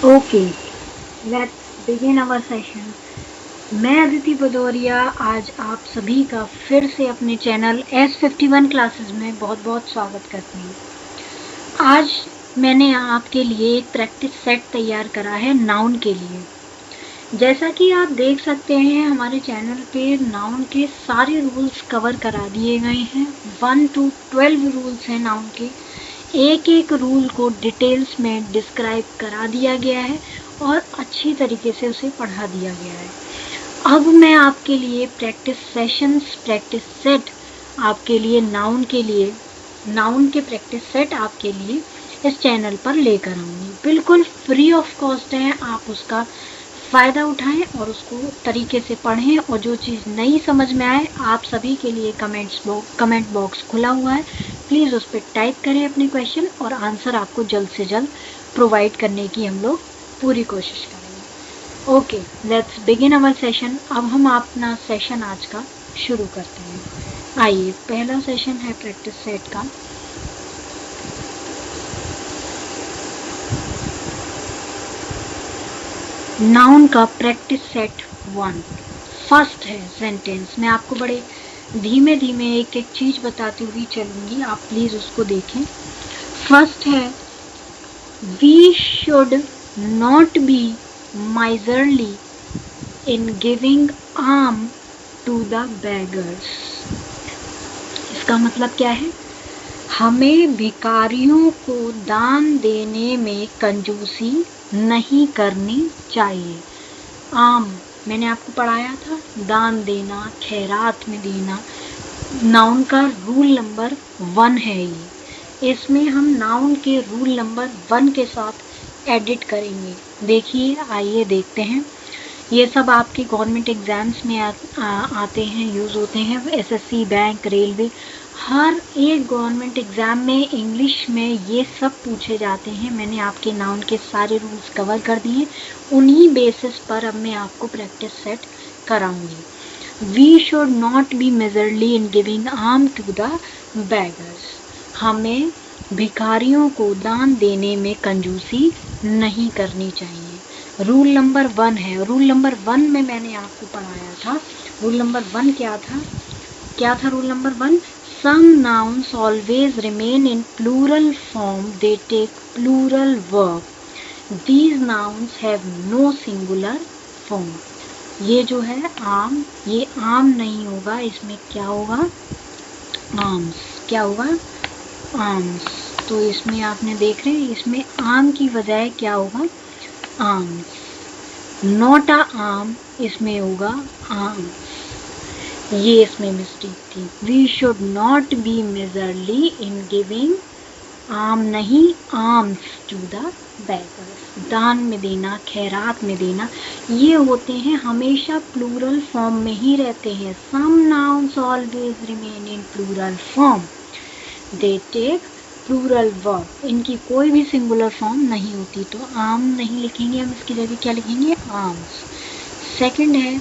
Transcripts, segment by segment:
Okay, let's begin our session. मैं अदिति भदौरिया आज आप सभी का फिर से अपने चैनल S51 क्लासेस में बहुत बहुत स्वागत करती हूँ। आज मैंने आपके लिए एक प्रैक्टिस सेट तैयार करा है नाउन के लिए। जैसा कि आप देख सकते हैं हमारे चैनल पे नाउन के सारे रूल्स कवर करा दिए गए हैं। 1 to 12 रूल्स हैं नाउन के। एक एक रूल को डिटेल्स में डिस्क्राइब करा दिया गया है और अच्छी तरीके से उसे पढ़ा दिया गया है। अब मैं आपके लिए प्रैक्टिस सेशंस, प्रैक्टिस सेट आपके लिए नाउन के प्रैक्टिस सेट आपके लिए इस चैनल पर लेकर आऊँगी। बिल्कुल फ्री ऑफ कॉस्ट है, आप उसका फ़ायदा उठाएं और उसको तरीके से पढ़ें और जो चीज़ नहीं समझ में आए आप सभी के लिए कमेंट बॉक्स खुला हुआ है। प्लीज़ उस पर टाइप करें अपने क्वेश्चन और आंसर आपको जल्द से जल्द प्रोवाइड करने की हम लोग पूरी कोशिश करेंगे। Okay, let's begin our session. अब हम अपना सेशन आज का शुरू करते हैं। आइए, पहला सेशन है प्रैक्टिस सेट का। नाउन का प्रैक्टिस सेट 1। फर्स्ट है सेंटेंस। मैं आपको बड़े धीमे धीमे एक एक चीज बताती हुई चलूंगी, आप प्लीज उसको देखें। फर्स्ट है, we should not be miserly in giving alms to the beggars। इसका मतलब क्या है? हमें भिखारियों को दान देने में कंजूसी नहीं करनी चाहिए। आम मैंने आपको पढ़ाया था, दान देना, खैरात में देना। नाउन का रूल नंबर 1 है ये। इसमें हम नाउन के रूल नंबर 1 के साथ एडिट करेंगे। देखिए, आइए देखते हैं। ये सब आपके गवर्नमेंट एग्जाम्स में आते हैं, यूज़ होते हैं। एसएससी, बैंक, रेलवे, हर एक गवर्नमेंट एग्ज़ाम में इंग्लिश में ये सब पूछे जाते हैं। मैंने आपके नाउन के सारे रूल्स कवर कर दिए। उन्हीं बेसिस पर अब मैं आपको प्रैक्टिस सेट कराऊंगी। We should not be miserly in giving arm to the beggars. हमें भिखारियों को दान देने में कंजूसी नहीं करनी चाहिए। रूल नंबर 1 है। रूल नंबर 1 में मैंने आपको पढ़ाया था। रूल नंबर 1 क्या था rule number 1? Some nouns always remain in plural form. They take plural verb. These nouns have no singular form. ये जो है आम, ये आम नहीं होगा, इसमें क्या होगा? आर्म्स। क्या होगा? आर्म्स। तो इसमें आपने देख रहे हैं, इसमें आम की बजाय क्या होगा? आर्म्स। नॉट अ आर्म, इसमें होगा आर्म्स। ये इसमें मिस्टेक थी। We should not be miserly in giving arm, नहीं आर्म्स टू द बेगर्स। दान में देना, खैरात में देना, ये होते हैं हमेशा प्लूरल फॉर्म में ही रहते हैं। Some nouns always remain in plural form. They take plural verb. इनकी कोई भी सिंगुलर फॉर्म नहीं होती। तो आर्म नहीं लिखेंगे हम, इसकी जगह क्या लिखेंगे? आर्म्स। सेकंड है,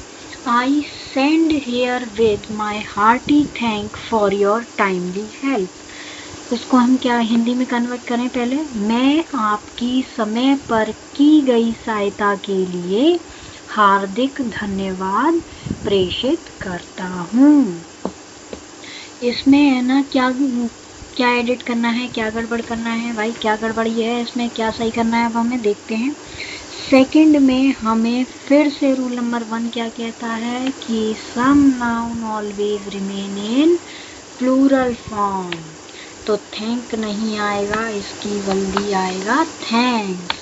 I send here with my hearty thank for your timely help। इसको हम क्या हिंदी में कन्वर्ट करें? पहले, मैं आपकी समय पर की गई सहायता के लिए हार्दिक धन्यवाद प्रेषित करता हूँ। इसमें है ना, क्या एडिट करना है, क्या गड़बड़ करना है भाई? क्या गड़बड़ी है इसमें, क्या सही करना है, अब हमें देखते हैं। सेकंड में हमें फिर से रूल नंबर 1 क्या कहता है कि some noun always remain in plural form. तो थैंक नहीं आएगा, इसकी बल्दी आएगा थैंक्स।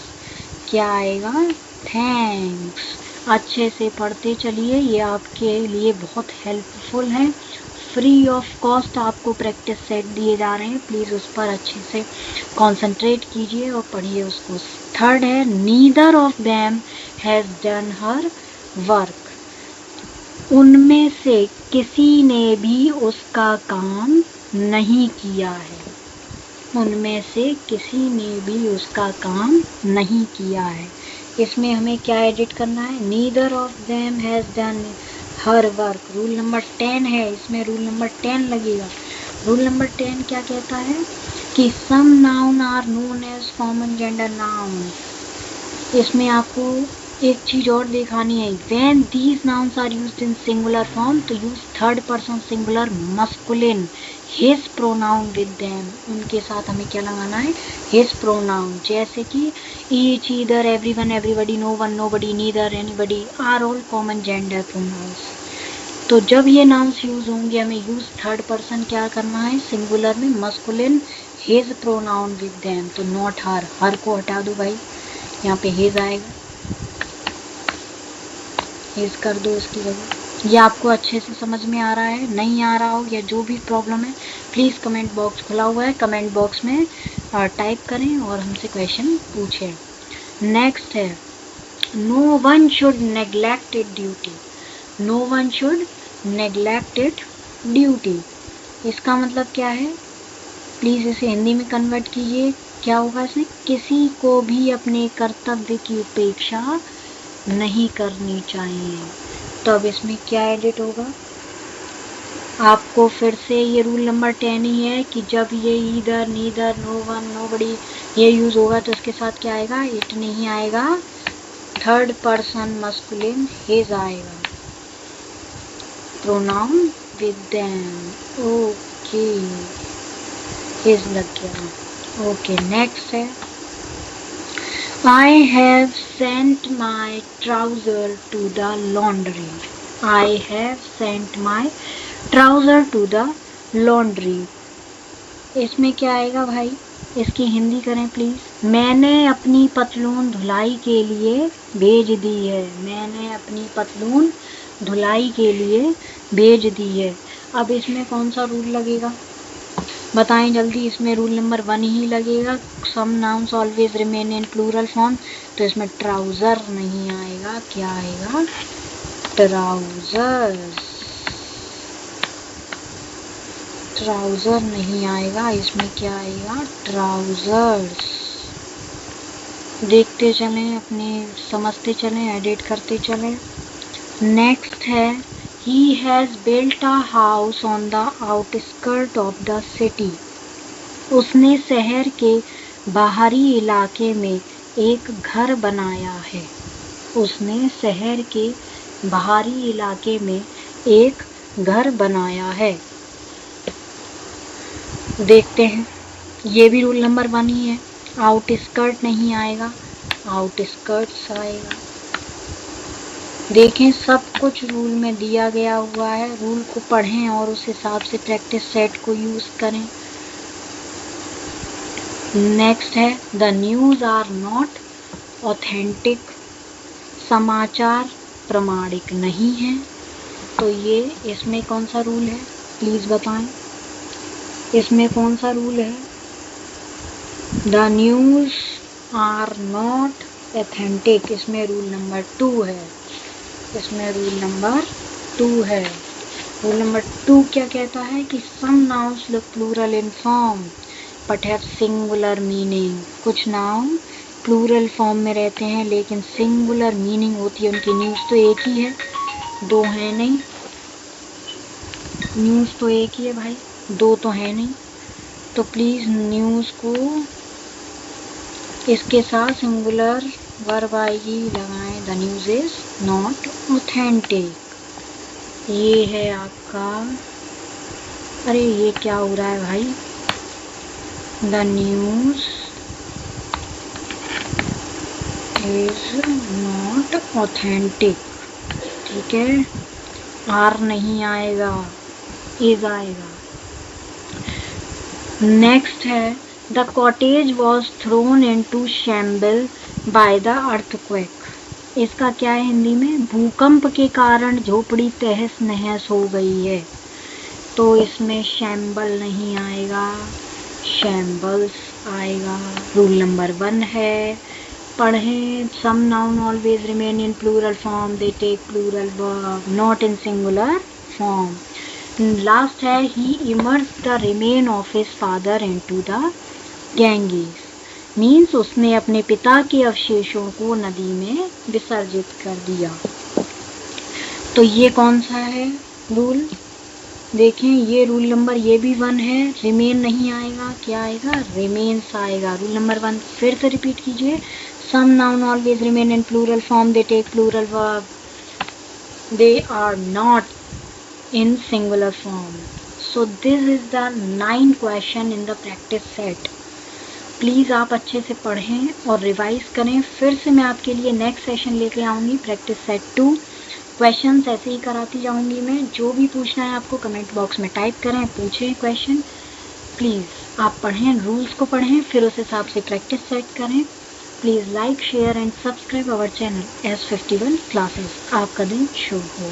क्या आएगा? थैंक्स। अच्छे से पढ़ते चलिए, ये आपके लिए बहुत हेल्पफुल है। फ्री ऑफ कॉस्ट आपको प्रैक्टिस सेट दिए जा रहे हैं। प्लीज़ उस पर अच्छे से कंसंट्रेट कीजिए और पढ़िए उसको। थर्ड है, neither of them has done her work. उनमें से किसी ने भी उसका काम नहीं किया है। उनमें से किसी ने भी उसका काम नहीं किया है। इसमें हमें क्या एडिट करना है? Neither of them has done her work. Rule number 10 है, इसमें रूल नंबर 10 लगेगा। रूल नंबर 10 क्या कहता है कि some noun are known as common gender noun. इसमें आपको एक चीज और दिखानी है, when these nouns are used in singular form तो use third person singular masculine his pronoun with them, उनके साथ हमें क्या लगाना है, his pronoun, जैसे कि each, either, everyone, everybody, no one, nobody, neither, anybody are all common gender pronouns। तो जब ये नाउन्स यूज होंगे हमें यूज थर्ड पर्सन क्या करना है, सिंगुलर में masculine his pronoun with them, तो नॉट हर, हर को हटा दो भाई, यहाँ पे हिज आएगा, हिज कर दो इसकी जगह। ये आपको अच्छे से समझ में आ रहा है, नहीं आ रहा हो या जो भी प्रॉब्लम है प्लीज़ कमेंट बॉक्स खुला हुआ है, कमेंट बॉक्स में टाइप करें और हमसे क्वेश्चन पूछें। नेक्स्ट है no one should neglect it duty, no one should neglect it duty, इसका मतलब क्या है, प्लीज़ इसे हिंदी में कन्वर्ट कीजिए, क्या होगा इसमें, किसी को भी अपने कर्तव्य की उपेक्षा नहीं करनी चाहिए। तो अब इसमें क्या एडिट होगा, आपको फिर से ये रूल नंबर 10 ही है कि जब ये either, neither, no one, nobody ये यूज होगा तो इसके साथ क्या आएगा, इट नहीं आएगा, थर्ड पर्सन मस्कुलिन हिज आएगा, pronoun with them. Okay his लग गया। ओके नेक्स्ट है I have sent my trouser to the laundry, I have sent my trouser to the laundry, इसमें क्या आएगा भाई, इसकी हिंदी करें प्लीज, मैंने अपनी पतलून धुलाई के लिए भेज दी है, मैंने अपनी पतलून धुलाई के लिए भेज दी है। अब इसमें कौन सा रूल लगेगा बताएं जल्दी, इसमें रूल नंबर 1 ही लगेगा, some nouns always remain in plural form, तो इसमें ट्राउजर नहीं आएगा, क्या आएगा, ट्राउजर्स, ट्राउजर नहीं आएगा, इसमें क्या आएगा, ट्राउजर्स। देखते चलें, अपने समझते चलें, एडिट करते चलें। नेक्स्ट है He has built a house on the outskirts of the city, उसने शहर के बाहरी इलाके में एक घर बनाया है, उसने शहर के बाहरी इलाके में एक घर बनाया है। देखते हैं, ये भी रूल नंबर 1 ही है, आउटस्कर्ट नहीं आएगा, आउटस्कर्ट्स आएगा। देखें सब कुछ रूल में दिया गया हुआ है, रूल को पढ़ें और उस हिसाब से प्रैक्टिस सेट को यूज करें। नेक्स्ट है the news are not authentic, समाचार प्रमाणिक नहीं है, तो ये इसमें कौन सा रूल है प्लीज बताएं, इसमें कौन सा रूल है, the news are not authentic, इसमें रूल नंबर 2 है, इसमें रूल नंबर 2 है। रूल नंबर 2 क्या कहता है कि some nouns look plural in form but have singular meaning, कुछ नाउन प्लूरल फॉर्म में रहते हैं लेकिन सिंगुलर मीनिंग होती है उनकी, न्यूज़ तो एक ही है, 2 है नहीं, न्यूज़ तो एक ही है भाई, 2 तो है नहीं, तो प्लीज़ न्यूज़ को इसके साथ सिंगुलर वर्ब आएगी लगाएं, the news is not authentic. ये है आपका, अरे ये क्या हो रहा है भाई, the news is not authentic, ठीक है, आर नहीं आएगा, इज आएगा। नेक्स्ट है the cottage was throne into shamble by the earthquake, इसका क्या है हिंदी में, भूकंप के कारण झोपड़ी तहस नहस हो गई है, तो इसमें शैम्बल नहीं आएगा, शैम्बल्स आएगा। रूल नंबर 1 है, पढ़ें, some noun always remain in plural form, they take plural verb not in singular form. Last है he immersed the remain of his father into the Ganges, means उसने अपने पिता के अवशेषों को नदी में विसर्जित कर दिया। तो ये कौन सा है रूल, देखें ये रूल नंबर, ये भी 1 है, रिमेन नहीं आएगा, क्या आएगा, रिमेन्स आएगा। रूल नंबर 1 फिर से रिपीट कीजिए, Some noun always remain in plural form. They take plural verb. They are not in singular form. So this is the 9 question in the practice set. Please आप अच्छे से पढ़ें और revise करें. फिर से मैं आपके लिए नेक्स्ट सेशन लेके आऊँगी, प्रैक्टिस सेट 2. क्वेश्चंस ऐसे ही कराती जाऊँगी मैं. जो भी पूछना है आपको कमेंट बॉक्स में टाइप करें, पूछें क्वेश्चन. प्लीज़ आप पढ़ें, रूल्स को पढ़ें, फिर उस हिसाब से प्रैक्टिस सेट करें. Please like, share and subscribe our channel S51 classes. आपका दिन शुभ हो.